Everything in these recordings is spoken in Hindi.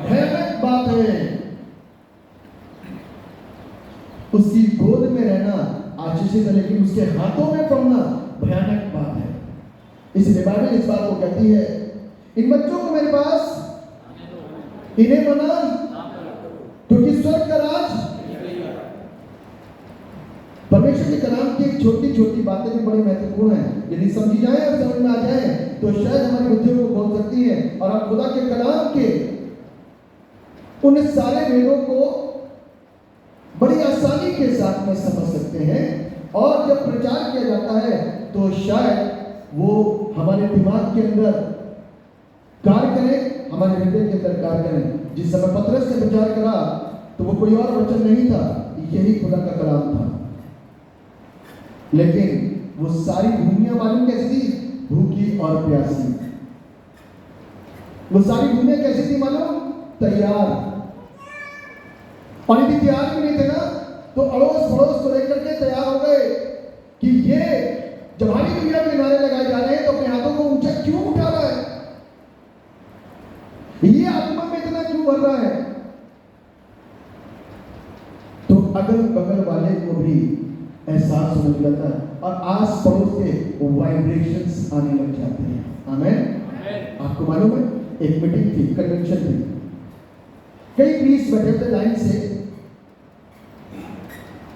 भयानक बात है। उसकी गोद में रहना आशीषित है, लेकिन उसके हाथों में पड़ना भयानक बात है। इसलिए बाइबल इस बात को कहती है, इन बच्चों को मेरे पास इन्हें मना, क्योंकि स्वर्ग का राज। परमेश्वर के कलाम की छोटी छोटी बातें भी बड़ी महत्वपूर्ण है। यदि समझी जाए और समझ में आ जाए तो शायद हमारी बुद्धियों को खोल सकती है और हम खुदा के कलाम के उन सारे वेदों को बड़ी आसानी के साथ में समझ सकते हैं। और जब प्रचार किया जाता है तो शायद वो हमारे दिमाग के अंदर कार्य करें, हमारे हृदय के अंदर कार्य करें। जिस समय पतरस ने प्रचार करा तो वो कोई और वचन नहीं था, यही खुदा का कलाम था। लेकिन वो सारी भूमियां मालूम कैसी थी? भूखी और प्यासी। वो सारी भूमियां कैसी थी मालूम? तैयार। और यदि तैयार भी नहीं थे ना तो अड़ोस पड़ोस को लेकर के तैयार हो गए कि ये जब हमारी दुनिया के नारे लगाए जा रहे हैं तो अपने हाथों को ऊंचा क्यों उठा रहा है, ये आत्मा में इतना क्यों भर रहा है। तो अगल बगल वाले को भी एहसास होने लगता है और आस पड़ोस के वाइब्रेशंस आने लग जाते हैं। आमीन। आपको मालूम है, एक मीटिंग थी, कन्वेंशन थी, कई प्रीस्ट बैठे थे लाइन से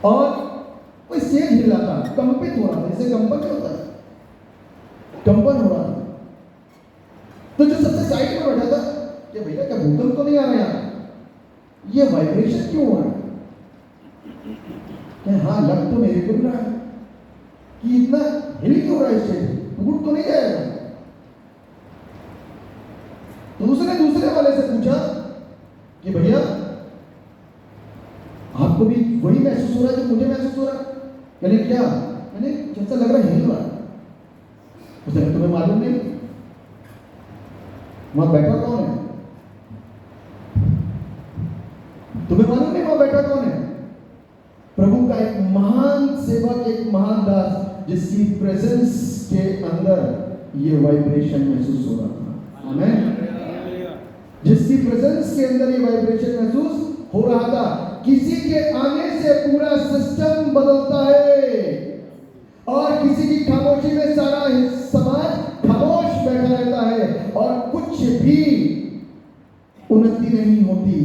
और कोई स्टेज हिला था, कंपित हो रहा था, जैसे कंपन नहीं होता, कंपन हो रहा था। तो जो सबसे साइड में बैठा था कि भैया क्या भूकंप तो नहीं आ रहा है, ये वाइब्रेशन क्यों हो रहा है? हाँ, लग तो मेरे को भी रहा है कि इतना हिल क्यों रहा है, स्टेज टूट तो नहीं जाएगा। तो उसने दूसरे वाले से पूछा कि भैया आपको भी वही महसूस हो रहा है जो मुझे महसूस हो रहा है? कहने क्या? मैंने जैसा लग रहा है हिल रहा है। उसने कहा तुम्हें मालूम नहीं वहां बैठा कौन है? तुम्हें मालूम नहीं वहां बैठा कौन है? प्रभु का एक महान सेवक, एक महान दास, जिसकी प्रेजेंस के अंदर ये वाइब्रेशन महसूस हो रहा था। आमीन। जिसकी प्रेजेंस के अंदर ये वाइब्रेशन महसूस हो रहा था। किसी के आने से पूरा सिस्टम बदलता है और किसी की खामोशी में सारा समाज खामोश बैठा रहता है और कुछ भी उन्नति नहीं होती।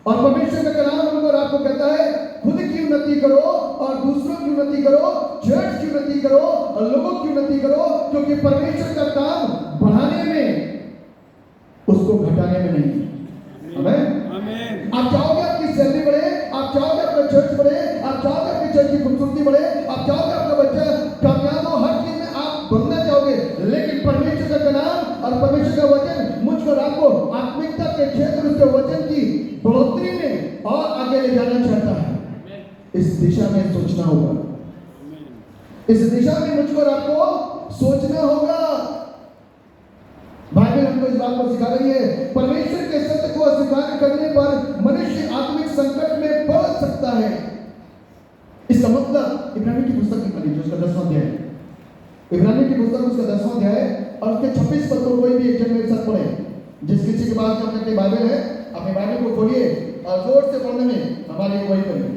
और परमेश्वर का कलाम हमको और आपको कहता है खुद की उन्नति करो और दूसरों की उन्नति करो, चर्च की उन्नति करो और लोगों की उन्नति करो, क्योंकि परमेश्वर का काम बढ़ाने में, उसको घटाने में नहीं। आमीन। आप चाहोगे आपकी सैलरी बढ़े, आप चाहोगे आपका चर्च बढ़े, आप चाहोगे आपके चर्च की खूबसूरती बढ़े, आप चाहोगे आपका बच्चा कामयाब हो, हर चीज में आप बढ़ना चाहोगे, लेकिन परमेश्वर का कलाम और परमेश्वर का वचन मुझको और आपको आत्मिकता के क्षेत्र, उसके वचन की बढ़ोतरी में और आगे ले जाना चाहता है। इस दिशा में सोचना होगा, इस दिशा में मुझको और आपको सोचना होगा। बाइबल हमको इस बात को सिखा रही है, परमेश्वर के सत्य को अस्वीकार करने पर मनुष्य आत्मिक संकट में पड़ सकता है। इसका मतलब इब्रानी की पुस्तक निकाली जो उसका 10वां अध्याय, इब्रानी की पुस्तक उसका 10वां अध्याय और उसके 26 पद को कोई भी एक जन मेरे साथ पढ़े। जिस किसी के पास अपनी बाइबल है, अपने बाइबल को खोलिए और जोर से पढ़ने में हमारी अगुवाई करिए।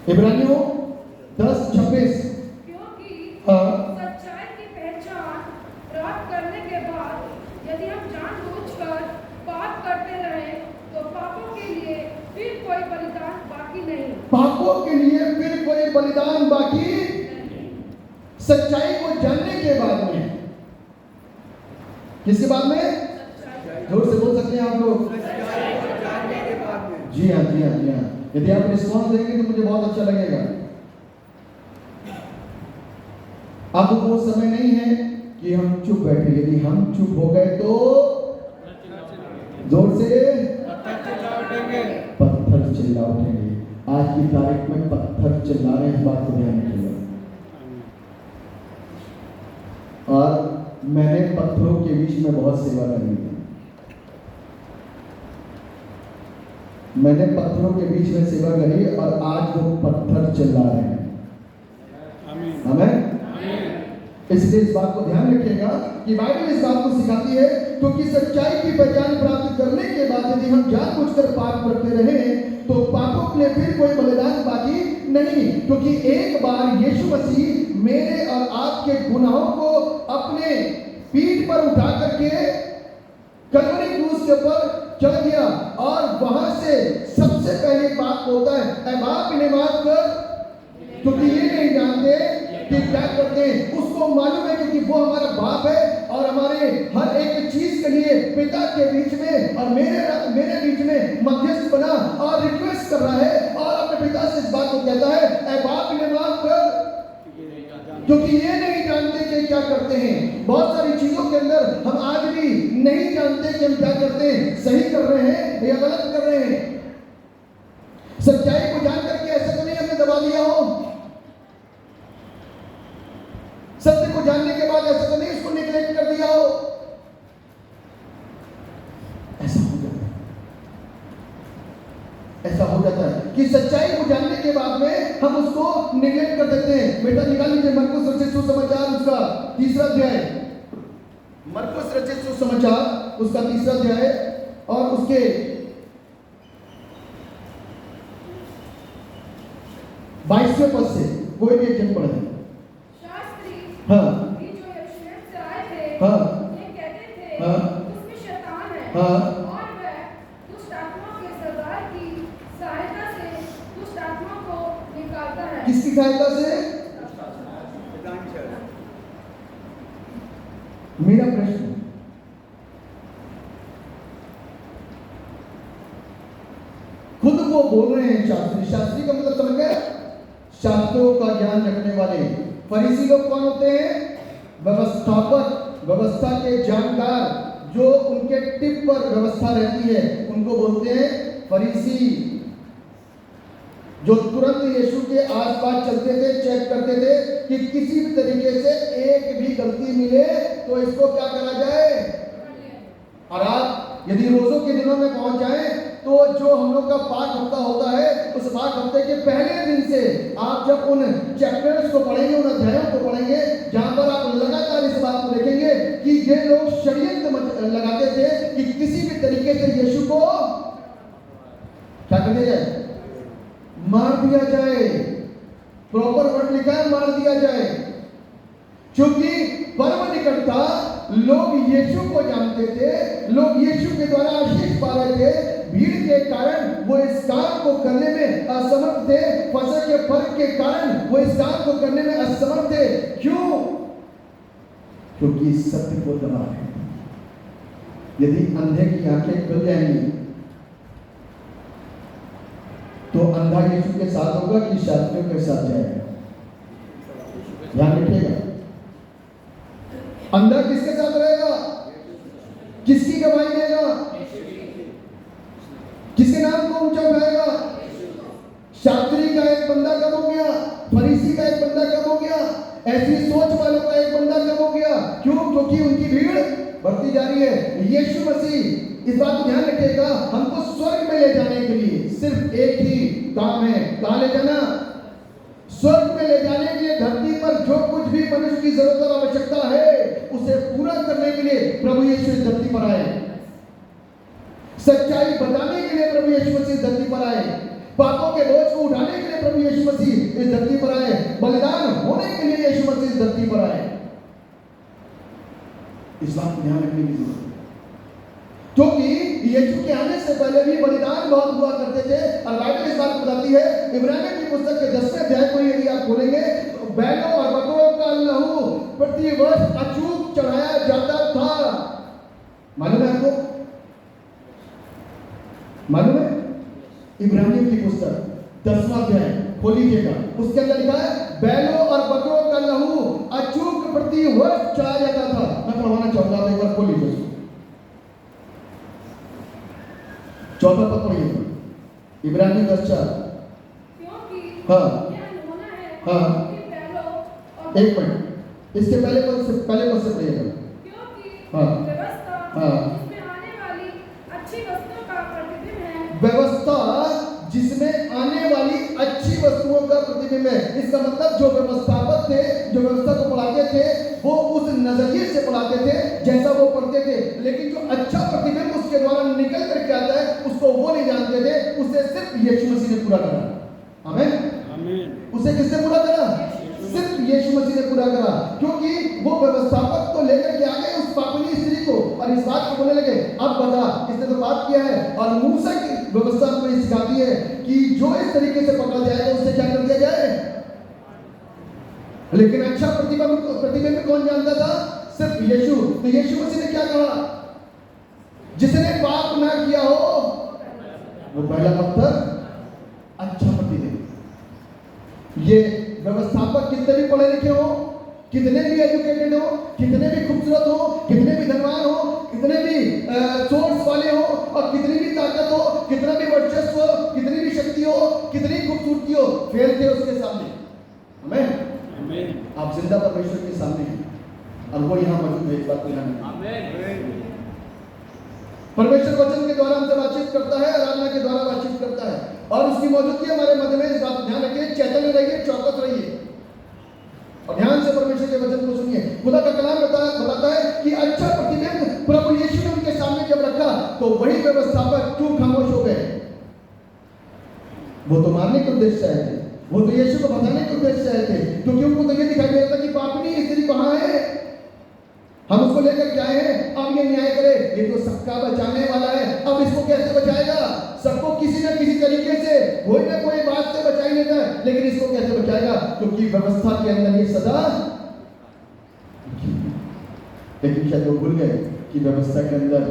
इब्रानियों 10:26। सच्चाई की पहचान प्राप्त करने के बाद यदि हम जानबूझकर पाप करते रहे तो पापों के लिए फिर कोई बलिदान बाकी नहीं। पापों के लिए फिर कोई बलिदान बाकी सच्चाई को जानने के बाद में। किसके बाद में? जोर से बोल सकते हैं आप लोग? जी हाँ, जी हाँ, जी हाँ। यदि आप रिस्पॉन्स देंगे तो मुझे बहुत अच्छा लगेगा। अब वो समय नहीं है कि हम चुप बैठे। यदि हम चुप हो गए तो जोर से पत्थर चिल्ला उठेंगे। आज की तारीख में पत्थर चिल्ला रहे हैं, इस बात को ध्यान रखिएगा। और मैंने पत्थरों के बीच में बहुत सेवा करी है। मैंने पत्थरों के बीच में सेवा करी और आज वो पत्थर चिल्ला रहे हैं। आमीन। इसलिए इस बात को ध्यान रखिएगा कि बाइबल इस बात को सिखाती है, क्योंकि सच्चाई की पहचान प्राप्त करने के बाद यदि हम जानबूझकर पाप करते रहे तो पापों के लिए फिर कोई बलिदान बाकी नहीं, क्योंकि एक बार यीशु मसीह मेरे और आपके गुनाहों को अपने पीठ पर उठा करके कलवरी क्रूस के ऊपर चढ़ गया, और वहां से सबसे पहले बात होता है, ऐ बाप इन्हें माफ कर, क्योंकि ये नहीं जानते कि क्या करते हैं। उसको मालूम है क्योंकि वो हमारा बाप है और हमारे हर एक चीज के लिए पिता के बीच में और मेरे बीच में मध्यस्थ बना और रिक्वेस्ट कर रहा है, और अपने पिता से इस बात को कहता है, ऐ बाप इन्हें माफ कर, क्योंकि ये नहीं जानते कि क्या करते हैं। बहुत सारी चीजों के अंदर हम आज भी नहीं जानते कि हम क्या करते हैं, सही कर रहे हैं या गलत कर रहे हैं। सच्चाई को जान करके ऐसा तो नहीं हमने दबा दिया हो, सत्य को जानने के बाद ऐसा तो नहीं उसको निग्लेक्ट कर दिया हो। ऐसा हो जाता है, ऐसा हो जाता है कि सच्चाई को जानने के बाद में हम उसको निग्लेक्ट कर देते हैं। बेटा निकाल लीजिए मरकुस रचित सुसमाचार उसका 3रा अध्याय, मरकुस रचित सुसमाचार उसका 3रा अध्याय और उसके 22वें पद से कोई भी एक जन पढ़े। हाँ, भी जो यरूशलेम से आए थे, हाँ, ये कहते थे, हाँ, उसमें शैतान है, हाँ, और वह दुष्ट आत्माओं के सरदार की सहायता से दुष्ट आत्मा को निकालता है। किसकी सहायता से? मेरा प्रश्न, खुद वो बोल रहे हैं शास्त्री, शास्त्री का मतलब समझ गए, शास्त्रों का ज्ञान रखने वाले। फरीसी लोग कौन होते हैं? व्यवस्थापक, व्यवस्था के जानकार, जो उनके टिप पर व्यवस्था रहती है उनको बोलते हैं फरीसी, जो तुरंत यीशु के आसपास चलते थे, चेक करते थे कि किसी भी तरीके से एक भी गलती मिले तो इसको क्या करा जाए। और आप यदि रोजों के दिनों में पहुंच जाए तो जो हम लोग का पाठ हफ्ता होता है, उस पाठ हफ्ते के पहले दिन से आप जब उन चैप्टर्स को पढ़ेंगे, उन अध्यायों को पढ़ेंगे, जहां पर आप लगातार इस बात को देखेंगे कि ये लोग षड्यंत्र लगाते थे कि किसी भी तरीके से यीशु को क्या कर दिया जाए, मार दिया जाए। प्रॉपर वर्ड लिखा है, मार दिया जाए, क्योंकि पर्व निकट था, लोग यीशु को जानते थे, लोग यीशु के द्वारा आशीष पा रहे थे। भीड़ के कारण वो इस काम को करने में असमर्थ थे, फसह के पर्व के कारण वो इस काम को करने में असमर्थ थे। क्यों? क्योंकि सत्य को दबा है। यदि अंधे की आंखें खुल जाएंगी तो अंधा यीशु के साथ होगा कि शास्त्रियों के साथ जाएगा? ध्यान रखिएगा, अंधा किसके साथ रहेगा? किसकी गवाही देगा? किसके नाम को ऊंचा उठाएगा? शास्त्री का एक बंदा कम हो गया, फरीसी का एक बंदा कम हो गया, ऐसी सोच वालों का एक बंदा कम हो गया। क्यों? क्योंकि उनकी भीड़ बढ़ती जा रही है। यीशु मसीह, इस बात को ध्यान रखिएगा, हमको स्वर्ग में ले जाने के लिए सिर्फ एक ही काम है। कहां ले जाना? स्वर्ग में ले जाने के लिए धरती पर जो कुछ भी मनुष्य की जरूरत और आवश्यकता है उसे पूरा करने के लिए प्रभु यीशु इस धरती पर आए। सच्चाई बताने के लिए प्रभु यीशु मसीह धरती पर आए। पापों के बोझ को उठाने के लिए प्रभु यीशु मसीह इस धरती पर आए। बलिदान होने के लिए यीशु मसीह इस धरती पर आए। इस बात को ध्यान रखने की जरूरत है, क्योंकि यीशु के आने से पहले भी बलिदान बहुत हुआ करते थे। और बाइबल इस बात को बताती है, इब्रानियों की पुस्तक के 10वें अध्याय को यदि आप खोलेंगे तो बैलों और बकरों का लहू प्रति वर्ष अचूक चढ़ाया जाता था। मालूम है आपको? मालूम है? इब्रानियों की पुस्तक 10वां अध्याय खोल लीजिएगा, उसके अंदर लिखा है बैलों और बकरों का लहू अचूक प्रति वर्ष चढ़ाया जाता था। मैं पढ़वाना चाहूंगा, आप एक बार खोल लीजिए, 14 पद पढ़िए, इब्रानियों 10:4। हाँ हाँ, एक मिनट, इसके पहले पद से पढ़िएगा। हाँ हाँ, व्यवस्था जिसमें आने वाली अच्छी वस्तुओं का प्रतिबिंब है। इसका मतलब जो व्यवस्थापक थे, जो व्यवस्था को पढ़ाते थे, वो नजरिए से पढ़ाते थे जैसा वो पढ़ते थे, लेकिन जो अच्छा प्रतिबिंब उसके द्वारा निकल करके आता है उसको वो नहीं जानते थे। उसे सिर्फ यीशु मसीह ने पूरा करा। आमीन। उसे किसने पूरा करा? सिर्फ यीशु मसीह ने पूरा करा, क्योंकि वो व्यवस्थापक को लेकर के आ गए उस पापनी स्त्री को और इस बात को बोलने लगे, अब बता, इसने तो पाप किया है। और मूसा की व्यवस्था हमें सिखाती है कि जो इस तरीके से पकड़ा जाएगा उससे क्या कर दिया जाए। लेकिन अच्छा प्रतिबिंब कौन जानता था? सिर्फ यीशु। तो यीशु मसीह ने क्या कहा? जिसने पाप ना किया हो वो पहला पत्थर। अच्छा प्रतिबिंब। ये व्यवस्थापक कितने भी पढ़े लिखे हो, कितने भी एजुकेटेड हो, कितने भी खूबसूरत हो, कितने भी धनवान हो, कितने भी सोर्स वाले हो, और कितनी भी ताकत हो, कितना भी वर्चस्व हो, कितनी भी शक्ति हो, कितनी खूबसूरती हो, फेल थे उसके सामने। आमीन। आप जिंदा परमेश्वर के सामने हैं और वो यहाँ मौजूद है। इस बात को ध्यान रखें। परमेश्वर वचन के द्वारा हमसे बातचीत करता है, आराधना के द्वारा बातचीत करता है, और उसकी मौजूदगी हमारे मध्य में। इस बात को ध्यान रखिए, चैतन्य रहिए, चौकस रहिए और ध्यान से परमेश्वर के वचन को सुनिए। खुदा का कलाम बताता है कि अच्छा प्रतिबिंब प्रभु यीशु ने उनके सामने जब रखा तो वही व्यवस्थापक क्यों खामोश हो गए? वो तो मारने के उद्देश्य से आए थे, वो तो यीशु को बताने के उद्देश्य से आए थे, क्योंकि उनको तो ये दिखाई दे रहा था कि पापनी स्त्री कहाँ है, हम उसको लेकर के आए हैं, अब ये न्याय करे, ये तो सबका बचाने वाला है, अब इसको कैसे बचाएगा? सबको किसी न किसी तरीके से कोई ना कोई बात से बचा ही लेता है, लेकिन इसको कैसे बचाएगा? क्योंकि व्यवस्था के अंदर ये सजा। लेकिन शायद वो भूल गए कि व्यवस्था के अंदर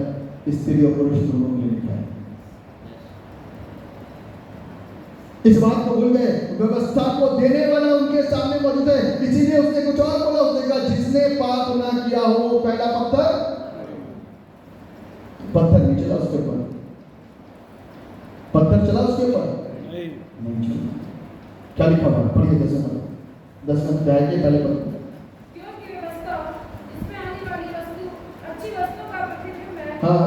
स्त्री और पुरुष दोनों के लिए लिखा है। इस बात को भूल गए, व्यवस्था को देने वाला उनके सामने मौजूद है। इसीलिए उसने कुछ और बोला, उसने कहा जिसने पाप ना किया हो पहला पत्थर नहीं चला उसके ऊपर, पत्थर चला उसके ऊपर नहीं चला। क्या लिखा हुआ? पढ़िए 10 अध्याय के पहले पद। क्योंकि व्यवस्था इसमें आने वाली वस्तु अच्छी वस्तु का प्रतिबिंब है, हाँ,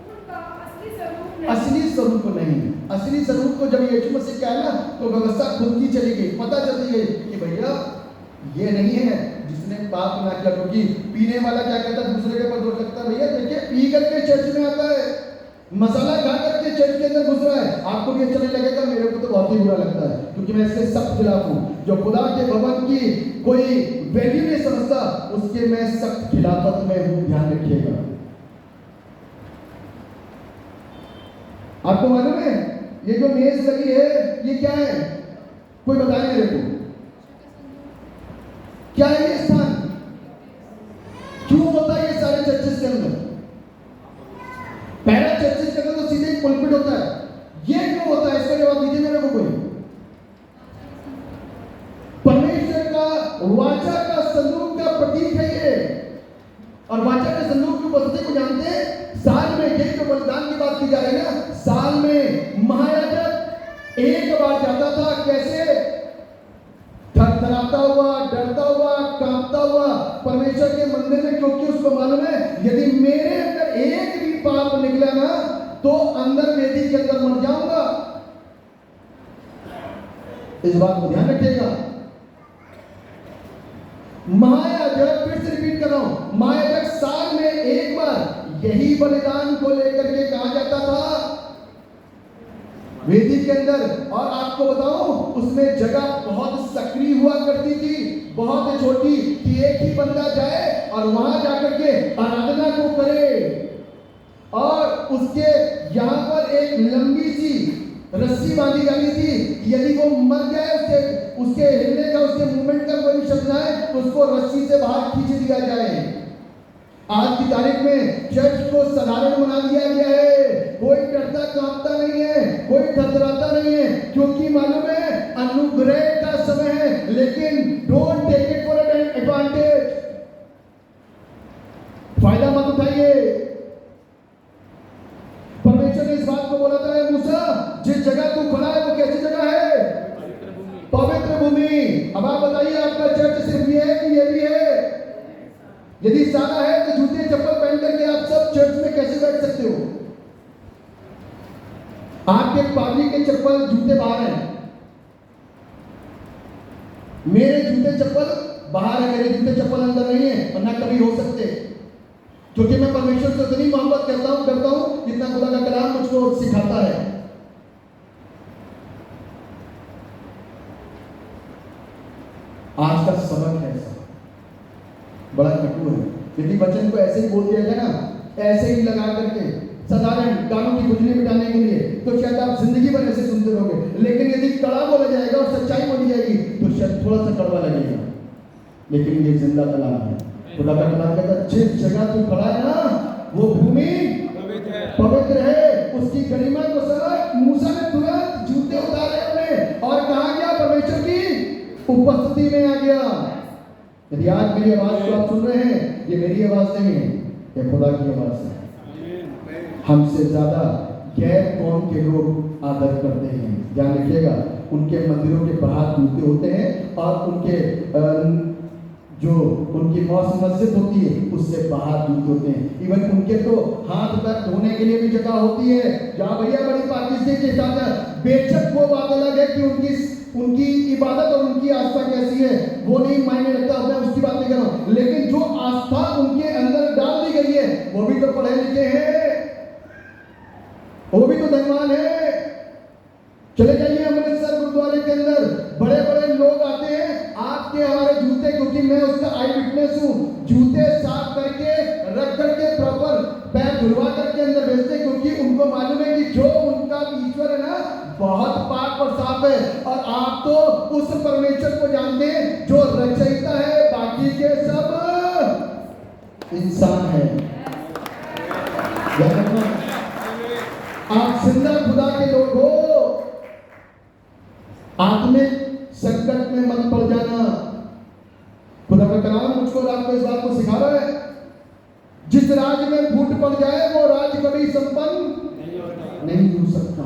उनका असली स्वरूप नहीं। असली स्वरूप नहीं। असली स्वरूप को जब यीशु मसीह क्या है ना, तो व्यवस्था खुद की चली गई, पता चलती गई कि भैया ये नहीं है जिसने पाप ना किया। क्योंकि पीने वाला क्या कहता है, दूसरे के ऊपर दोष लगता है, भैया देखिए पी करके चर्च में आता है, मसाला खा करके चर्च के अंदर घुस रहा है, आपको भी अच्छा नहीं लगेगा, मेरे को तो बहुत ही बुरा लगता है, क्योंकि मैं इसके सख्त खिलाफ हूँ। जो खुदा के भवन की कोई वैल्यू नहीं समझता, उसके मैं सख्त खिलाफत में हूँ, ध्यान रखिएगा। आपको मालूम है ये जो मेज लगी है ये क्या है? कोई बताए मेरे को, क्या है ये स्थान? क्यों होता है ये सारे चर्चेस के अंदर? पहला चर्चेस के अंदर तो सीधे पुलपिट होता है, ये क्यों होता है? इसका जवाब दीजिए मेरे को कोई। परमेश्वर का वाचा का संदूक का प्रतीक है ये, और वाचा के संदूक की उपस्थिति को जानते हैं। साल में ये जो बलिदान की बात की जा रही है ना, साल में महायाजक एक बार जाता था, कैसे? थरथराता हुआ, डरता हुआ, कांपता हुआ परमेश्वर के मंदिर में, क्योंकि उसको मालूम है यदि मेरे अंदर एक भी पाप निकला ना तो अंदर वेदी के अंदर मर जाऊंगा। इस बात को ध्यान रखिएगा। महायाजक, फिर से रिपीट कर रहा हूं, महायाजक साल में एक बार यही बलिदान को लेकर के कहा जाता था वेदी के अंदर। और आपको बताऊं, उसमें जगह बहुत सक्रिय हुआ करती थी, बहुत छोटी, कि एक ही बंदा जाए और वहां जाकर के आराधना को करे, और उसके यहां पर एक लंबी सी रस्सी बांधी जाती थी। यदि वो मर जाए, उसके हिलने का, उसके मूवमेंट का कोई शब्द आए तो उसको रस्सी से बाहर खींच दिया जाए। आज की तारीख में चर्च को साधारण बना दिया गया है, कोई डरता कांपता नहीं है, कोई थरथराता नहीं है, क्योंकि मालूम है अनुग्रह का समय है। लेकिन don't take it for advantage, फायदा मत उठाइए। परमेश्वर ने इस बात को बोला था, मूसा जिस जगह तू खड़ा है वो कैसी जगह है? पवित्र भूमि। अब आप बताइए, आपका चर्च सिर्फ ये है कि ये भी है? यदि सारा है तो जूते चप्पल पहन करके आप सब चर्च में कैसे बैठ सकते हो? आपके पादरी के चप्पल जूते बाहर हैं, मेरे जूते चप्पल बाहर है, मेरे जूते चप्पल अंदर नहीं है और ना कभी हो सकते, क्योंकि मैं परमेश्वर से इतनी मोहब्बत करता हूं जितना खुदा का कलाम मुझको सिखाता है। आज का सबक है ऐसा, बड़ा कटु है। यदि वचन को ऐसे ही बोल दिया जाए ना, ऐसे ही लगा करके साधारण कानों की खुजली मिटाने के लिए, तो शायद आप जिंदगी भर ऐसे सुनते रहोगे। लेकिन यदि कड़ा बोला जाएगा और सच्चाई बोली जाएगी तो शायद थोड़ा सा कड़वा लगेगा, लेकिन ये जिंदा कलाम है। खुदा का कलाम कहता है जिस जगह तू खड़ा है ना वो भूमि पवित्र है, उसकी गरिमा को समझ। मूसा ने तुरंत जूते उतारे अपने और कहा गया परमेश्वर की उपस्थिति में आ गया। यदि आज मेरी आवाज को आप सुन रहे हैं, ये मेरी आवाज नहीं है, ये खुदा की आवाज है। हमसे ज्यादा गैर कौम के लोग आदर करते हैं, ध्यान रखिएगा। उनके मंदिरों के बाहर जूते होते हैं और उनके जो उनकी मस्जिद होती है उससे बाहर जूते होते हैं। इवन उनके तो हाथ पैर धोने के लिए भी जगह होती है जहाँ भैया बड़ी पाकिस्तान के हिसाब से। बेशक वो बात अलग है कि उनकी इबादत और उनकी आस्था कैसी है वो नहीं मायने रखता, मैं उसकी बात नहीं कर रहा हूं। लेकिन जो आस्था उनके अंदर डाल दी गई है वो भी तो पढ़े लिखे हैं, वो भी तो धनवान है। चले जाइए अमृतसर गुरुद्वारे के अंदर, बड़े बड़े लोग आते हैं आपके हमारे जूते, क्योंकि मैं उसका आई विटनेस हूं, जूते साफ करके रख करके प्रॉपर पैर धुलवा करके अंदर भेजते, क्योंकि उनको मालूम है कि जो उनका ईश्वर है ना बहुत पाक और साफ है। और आप तो उस परमेश्वर को जानते हैं जो रचयिता है, बाकी के सब इंसान है। आप जिंदा खुदा के लोग हो, आत्मिक संकट में मत पड़ जाना। खुदा का कलाम मुझको रात को इस बात को सिखा रहा है, जिस राज्य में फूट पड़ जाए वो राज्य कभी संपन्न नहीं हो सकता।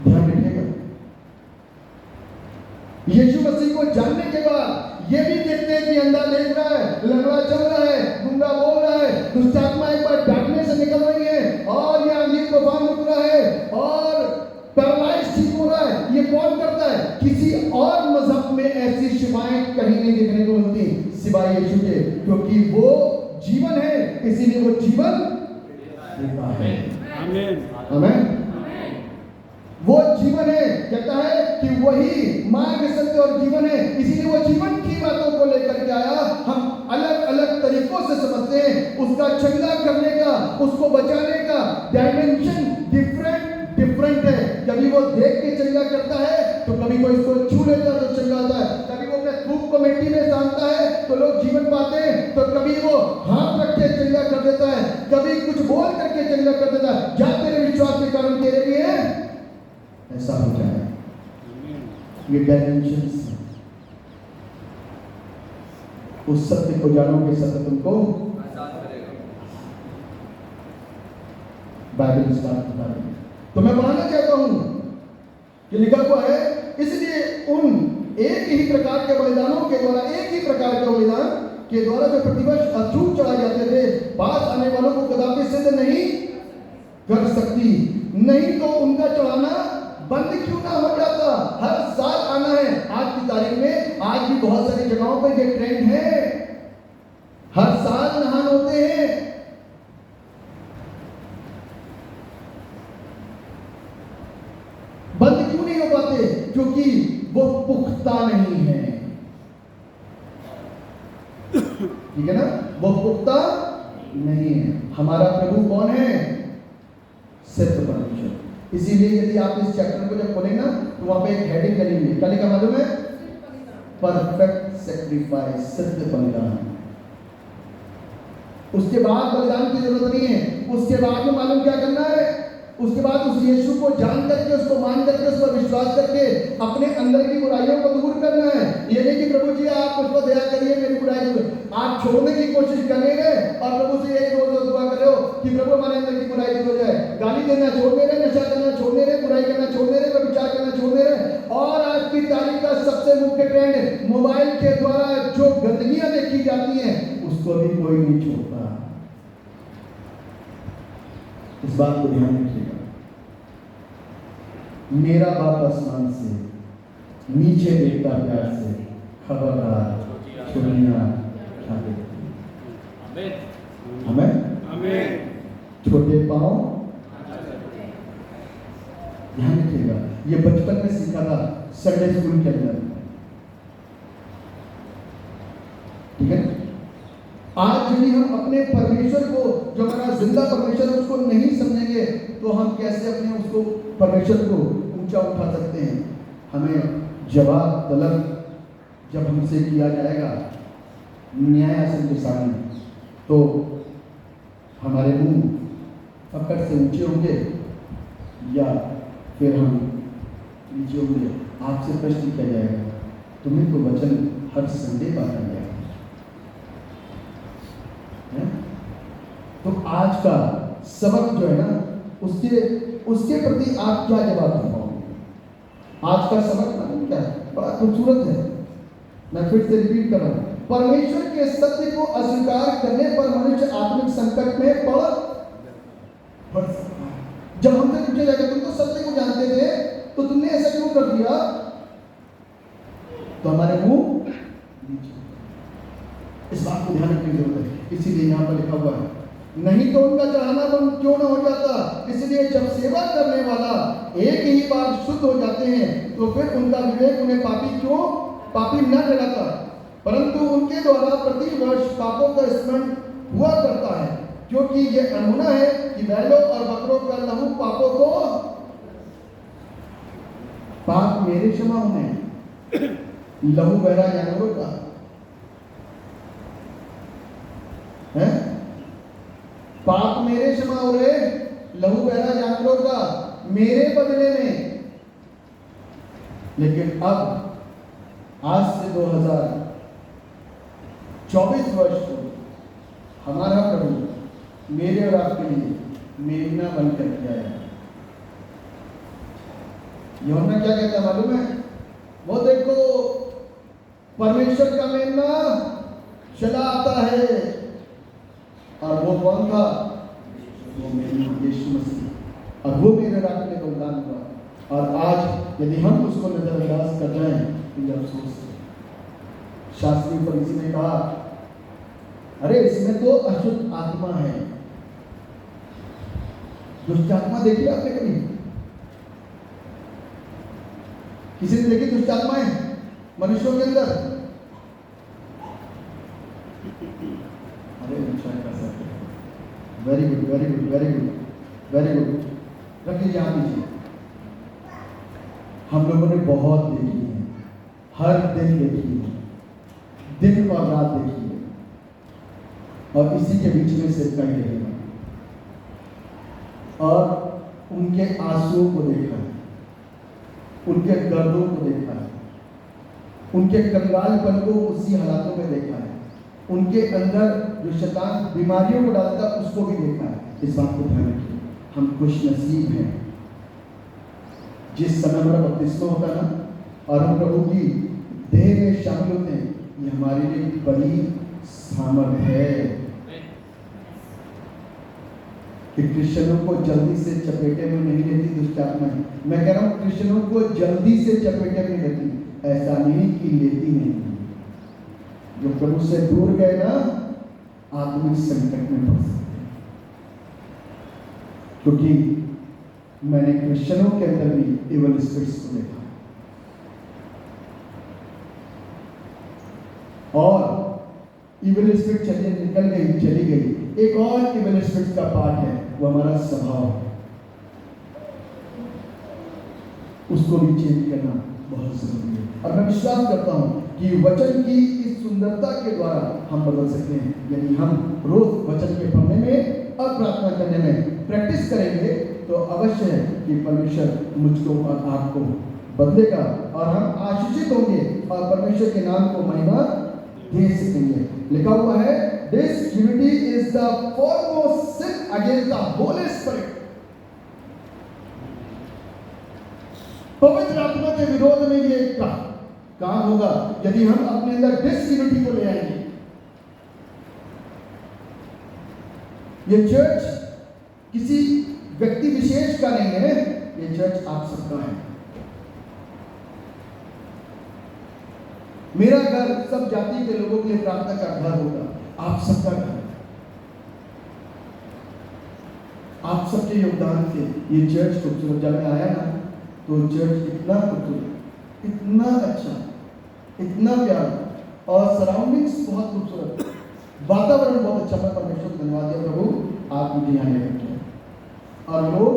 ध्यान रखिएगा। यीशु मसीह को जानने के बाद ये भी देखते हैं कि अंधा देख रहा है, लंगड़ा चल रहा है, गूंगा बोल रहा है, दुष्ट आत्मा एक बार डांटने से निकल रही है और ये आंधी तूफान उठ रहा है और पैरालाइज ठीक हो रहा है। ये कौन करता है? किसी और मजहब में ऐसी शिफाएं कहीं नहीं देखने को मिलती सिवाय यीशु के, क्योंकि वो जीवन है, इसीलिए वो जीवन देता है। आमीन आमीन। वो जीवन है, कहता है कि वही मार्ग सत्य और जीवन है, इसीलिए वो जीवन की बातों को लेकर के आया। हम अलग अलग तरीकों से समझते हैं, उसका चंगा करने का, उसको बचाने का डायमेंशन डिफरेंट है। कभी वो देख के चंगा करता है तो कभी कोई इसको छू लेता है तो चंगा होता है, कभी वो अपने थूक को मिट्टी में सानता है तो लोग जीवन पाते हैं, तो कभी वो हाथ रख के चंगा कर देता है, कभी कुछ बोल करके चंगा कर देता है। जा तेरे विश्वास के कारण तेरे लिए ऐसा हो जाए। ये डायमेंशंस है। उस सत्य को जानोगे, सत्य तुमको बाइबल इस बात बता रही है। तो मैं बताना चाहता हूं कि लिखा हुआ है, इसलिए उन एक ही प्रकार के बलिदानों के द्वारा, एक ही प्रकार के बलिदान के द्वारा जो प्रतिवर्ष अचूक चढ़ाए जाते थे, पास आने वालों को कदापि सिद्ध नहीं कर सकती। नहीं तो उनका चढ़ाना बंद क्यों ना हो जाता? हर साल आना है। आज की तारीख में आज भी बहुत सारी जगहों पर ये ट्रेंड है, हर साल नहान होते हैं। बंद क्यों नहीं हो पाते? क्योंकि वो पुख्ता नहीं है। ठीक है ना, वो पुख्ता नहीं है। हमारा प्रभु कौन है? सिद्ध परमेश्वर। इसीलिए यदि आप इस चैप्टर को जब खोलेंगे ना तो वहां पे एक हेडिंग करी हुई है, क्या लिखा मालूम है? परफेक्ट सैक्रिफाइस, सिद्ध बलिदान। उसके बाद बलिदान की जरूरत नहीं है। उसके बाद में मालूम क्या करना है? उसके बाद उस यीशु को जान करके, उसको मान करके, उस पर विश्वास करके अपने अंदर की बुराइयों को दूर करना है। ये नहीं कि प्रभु जी आप मुझ पर दया करिए, मेरी बुराई दूर। आप छोड़ने की कोशिश कर रहे हैं और प्रभु से यही रोज दुआ कर रहे हो कि प्रभु हमारे अंदर की बुराई दूर हो जाए। गाली देना छोड़ने रहे, नशा करना छोड़ने रहे, बुराई करना छोड़ने रहे, व्यभिचार करना छोड़ने रहे। और आज की तारीख का सबसे मुख्य ट्रेंड, मोबाइल के द्वारा जो गंदगियां देखी जाती हैं उसको भी कोई नहीं छोड़ता। इस बात को ध्यान रखिएगा। मेरा बाप आसमान से नीचे देखता प्यार से, खबरदार चुनिया खाते। हमें छोटे पांव ध्यान रखिएगा, ये बचपन में सीखा था संडे स्कूल के अंदर, ठीक है। आज यदि हम अपने परमेश्वर को, जो हमारा जिंदा परमेश्वर है, उसको नहीं समझेंगे तो हम कैसे अपने उसको परमेश्वर को ऊंचा उठा सकते हैं। हमें जवाब तलब जब हमसे किया जाएगा न्यायासन के सामने, तो हमारे मुंह पकड़ से ऊंचे होंगे या फिर हम नीचे होंगे। आपसे प्रश्न किया जाएगा, तुम्हें तो वचन हर संडे बांटा जाएगा। तो आज का सबक जो है ना, उसके प्रति आप क्या जवाब दे पाओगे? आज का सबक मालूम क्या है? बड़ा खूबसूरत है। मैं फिर से रिपीट कर रहा हूं, परमेश्वर के सत्य को अस्वीकार करने पर मनुष्य आत्मिक संकट में पड़ सकता है। जब हमसे पूछा जाएगा तुम तो सत्य को जानते थे, तो तुमने ऐसा क्यों कर दिया, तो हमारे मुंह नीचे। इस बात को ध्यान रखने की जरूरत है। इसीलिए यहाँ पर लिखा हुआ है, नहीं तो उनका चढ़ाना बंद क्यों न हो जाता। इसलिए जब सेवा करने वाला एक ही बार शुद्ध हो जाते हैं, तो फिर उनका विवेक उन्हें पापी न ठहराता, परंतु उनके द्वारा प्रति वर्ष पापों का स्मरण हुआ करता है, क्योंकि ये अनहोना है कि बैलों और बकरों का लहू पापों को, पाप मेरे क्षमा होने, लहू बहरा जानवरों का है, पाप मेरे क्षमा हो रहे, लहू बहरा जानवरों का मेरे बदले में। लेकिन अब आज से 2024 वर्ष को हमारा प्रभु मेरे और आपके लिए मेमना बनकर के आया। यूहन्ना क्या कहता है मालूम है? वो देखो परमेश्वर का मेमना चला आता है, और वो कौन था? वो मेमना यीशु मसीह, और वो मेरे रात में बलिदान हुआ। और आज यदि हम उसको नजरअंदाज कर रहे हैं तो ये अफसोस है। शास्त्री फरीसी ने कहा, अरे इसमें तो अशुद्ध आत्मा है। दुष्ट आत्मा देखी आपने कभी? किसी ने देखी दुष्ट आत्माएं मनुष्यों के अंदर? अरे very good, very good, very good, very good. रखिए आप नीचे। हम लोगों ने बहुत देखी है, हर दिन देखी है, दिन और रात देखी है, और इसी के बीच में सिर्फ कहीं रहेगा। और उनके आंसुओं को देखा है, उनके दर्दों को देखा है, उनके कंगालपन को उसी हालातों में देखा है, उनके अंदर जो शैतान बीमारियों को डालता उसको भी देखा है। इस बात को ध्यान रखिए, हम खुश नसीब हैं। जिस समय हमारा बपतिस्मा होता है ना, और हम प्रभु की देह में शामिल होते हैं, ये हमारे लिए बड़ी सामर्थ है कि क्रिश्चियनों को जल्दी से चपेटे में नहीं लेती दुष्ट आत्माएं। मैं कह रहा हूं क्रिश्चियनों को जल्दी से चपेटे में लेती, ऐसा नहीं कि लेती नहीं। जो प्रभु से दूर गए ना, आत्मिक संकट में फंस सकते हैं। क्योंकि मैंने क्रिश्चियनों के अंदर भी इवल स्पिरिट्स को देखा, और इवल स्पिरिट चली गई। एक और इवल स्पिरिट का पार्ट है, वो हमारा स्वभाव, उसको भी चेंज करना बहुत जरूरी है। और मैं विश्वास करता हूं कि वचन की इस सुंदरता के द्वारा हम बदल सकते हैं। यदि हम रोज वचन के पढ़ने में और प्रार्थना करने में प्रैक्टिस करेंगे, तो अवश्य है कि परमेश्वर मुझको और आपको बदलेगा, और हम आशीषित होंगे और परमेश्वर के नाम को महिमा दे सकेंगे। लिखा हुआ है, disunity is the foremost sin against the Holy Spirit। पवित्र आत्मा के विरोध में ये काम होगा यदि हम अपने अंदर डिसयूनिटी को ले आएंगे। ये चर्च किसी व्यक्ति विशेष का नहीं है, ये चर्च आप सबका है। मेरा घर सब जाति के लोगों के लिए प्रार्थना का घर होगा, आप सबका घर। आप सबके योगदान से ये चर्च खूबसूरत। जब मैं आया ना तो चर्च इतना खूबसूरत, इतना अच्छा, इतना प्यारा और सराउंडिंग्स बहुत खूबसूरत, वातावरण बहुत अच्छा। मैं परमेश्वर को धन्यवाद दिया, प्रभु आप मुझे यहाँ ले रखे। और लोग,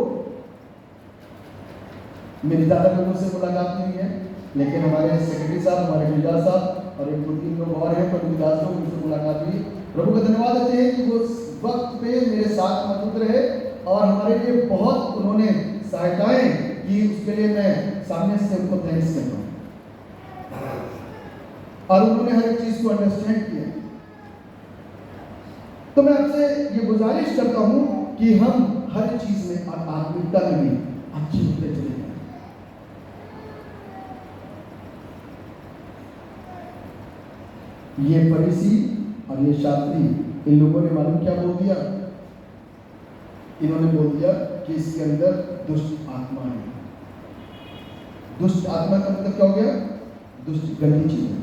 मेरी ज़्यादा लोगों से मुलाकात नहीं है, लेकिन हमारे सेक्रेटरी साहब, हमारे गिरदार साहब और एक दो तीन लोग और हैं प्रभु दास लोग, उनसे मुलाकात हुई। प्रभु का धन्यवाद देते हैं कि वो उस वक्त पे मेरे साथ मौजूद रहे और हमारे लिए बहुत उन्होंने सहायताएं की। उसके लिए मैं सामने से उनको थैंक्स करता हूँ। और उन्होंने हर एक चीज़ को अंडरस्टैंड किया। तो मैं आपसे ये गुजारिश करता हूँ कि हम हर चीज़ में आत्मिकता में भी अच्छे होते चले जाएं। ये फरीसी और ये शास्त्री, इन लोगों ने मालूम क्या बोल दिया? इन्होंने बोल दिया कि इसके अंदर दुष्ट आत्मा है। दुष्ट आत्मा का मतलब क्या हो गया? दुष्ट, गंदी चीजें।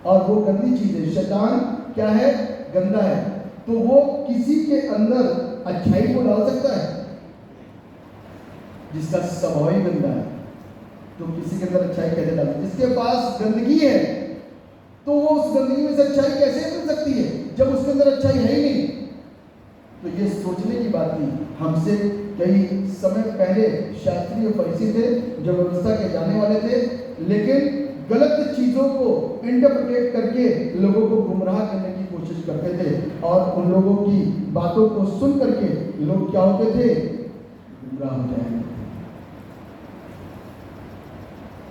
और वो गंदी चीजें, शैतान क्या है? गंदा है। तो वो किसी के अंदर अच्छाई को डाल सकता है? जिसका स्वभाव ही गंदा है तो किसी के अंदर अच्छाई कैसे डाल? जिसके पास गंदगी है तो वो उस गंदगी में से अच्छाई कैसे मिल सकती है जब उसके अंदर अच्छाई है ही नहीं? तो ये सोचने की बात थी। हमसे कई समय पहले शास्त्री और फरीसी थे जो व्यवस्था के जाने वाले थे, लेकिन गलत चीजों को इंटरप्रेट करके लोगों को गुमराह करने की कोशिश करते थे। और उन लोगों की बातों को सुन करके लोग क्या होते थे? गुमराह हो जाएंगे।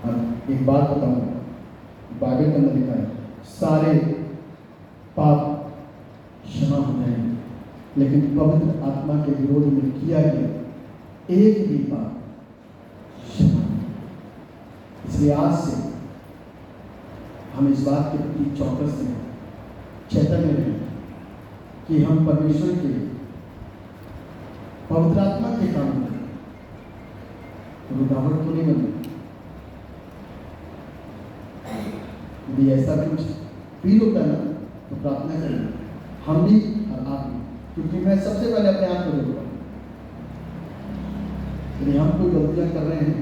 अब एक बात बताऊं, बाइबल के अंदर लिखा है सारे पाप क्षमा हो जाएंगे, लेकिन पवित्र आत्मा के विरोध में किया गया एक भी पाप क्षमा नहीं। इसलिए आज से हम इस बात के प्रति चौकस रहें, चैतन्य रहें कि हम परमेश्वर के पवित्र आत्मा के काम करें, रुकावट तो नहीं बने। यदि ऐसा कुछ फील होता है ना तो प्रार्थना करें, हम भी और आप भी, क्योंकि मैं सबसे पहले अपने आप को देखूंगा। यदि हम कोई गलतियां कर रहे हैं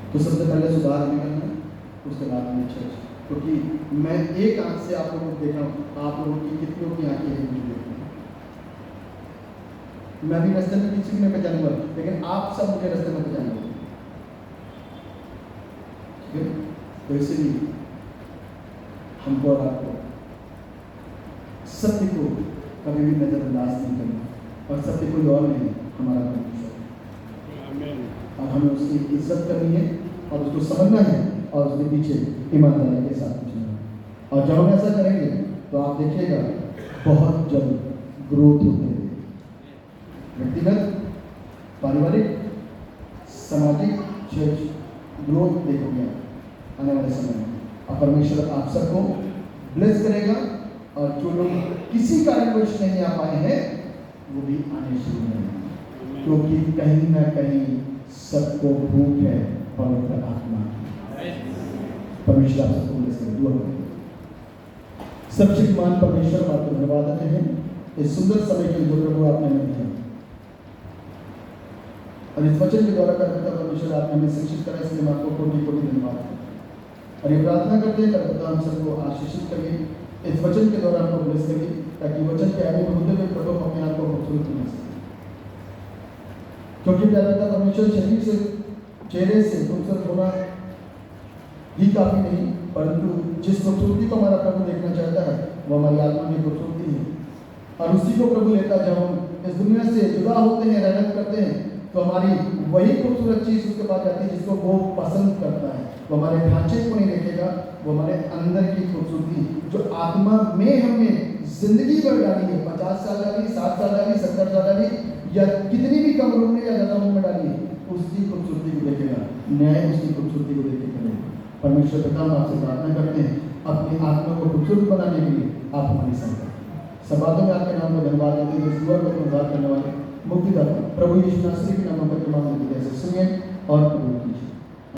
तो सबसे पहले सुधार हमें करना है, उसके बाद में चर्च। क्योंकि मैं एक आंख से आप लोगों को देख रहा हूँ, आप लोगों की कितनों की आंखें हैं मुझे देखना। मैं भी रास्ते में किसी में पहचानूंगा, लेकिन आप सब मुझे रास्ते में पहचानोगे। तो इसलिए हमको और आपको सत्य को कभी भी नजरअंदाज नहीं करना, और सत्य कोई और नहीं, हमारा परमेश्वर। और हमें उसकी इज्जत करनी है और उसको समझना है और उसके पीछे ईमानदारी के साथ चलना है। और जब हम ऐसा करेंगे तो आप देखिएगा बहुत जल्द ग्रोथ होते हैं, व्यक्तिगत, पारिवारिक, सामाजिक, चर्च ग्रोथ देखोगे आने वाले समय में। और परमेश्वर आप सबको ब्लेस करेगा, और जो लोग किसी कारणवश नहीं आ पाए हैं वो भी आने शुरू होंगे, क्योंकि कहीं ना कहीं सबको भूख है पवित्र आत्मा की। परमेश्वर आप सबको ब्लेस करे। दुआ करें। सर्वशक्तिमान परमेश्वर, हम आपको धन्यवाद देते हैं इस सुंदर समय के लिए जो प्रभु आपने हमें दिया, और इस वचन के द्वारा करता परमेश्वर आपने हमें शिक्षित करा, इसलिए मैं आपको कोटि कोटि धन्यवाद देता हूं। और ये प्रार्थना करते हैं करता हम सबको आशीषित करिए, इस वचन के द्वारा हमको ब्लेस करिए, ताकि वचन के आगे होते हुए प्रभु अपने आप को खूबसूरत बना सके। क्योंकि प्यारा परमेश्वर, शरीर से, चेहरे से खूबसूरत होना ही काफी नहीं, परंतु जिस खूबसूरती को हमारा प्रभु देखना चाहता है वो हमारी आत्मा की खूबसूरती है। और उसी को प्रभु लेता, जब हम इस दुनिया से जुदा होते हैं, रहमत करते हैं, तो हमारी वही खूबसूरत चीज़ उसके पास जाती है जिसको वो पसंद करता है। वो हमारे ढांचे को नहीं देखेगा, वो हमारे अंदर की खूबसूरती जो आत्मा में हमने जिंदगी भर डाली है, 50 साल डाली, 60 साल डाली, 70 साल डाली, या कितनी भी कम रूम में या ज़्यादा रूम में डाली, उसकी खूबसूरती को देखेगा, न्याय उसकी खूबसूरती को देख के करेगा। परमेश्वर पिता, हम आपसे प्रार्थना करते हैं अपनी आत्मा को खूबसूरत बनाने के लिए आप हमारी सहायता करें। सब बातों में आपके नाम को धन्यवाद देते हैं। इस दुआ को उद्धार करने वाले मुक्तिदाता प्रभु यीशु मसीह के नाम पर मांगते हैं, सुनिए और कबूल कीजिए।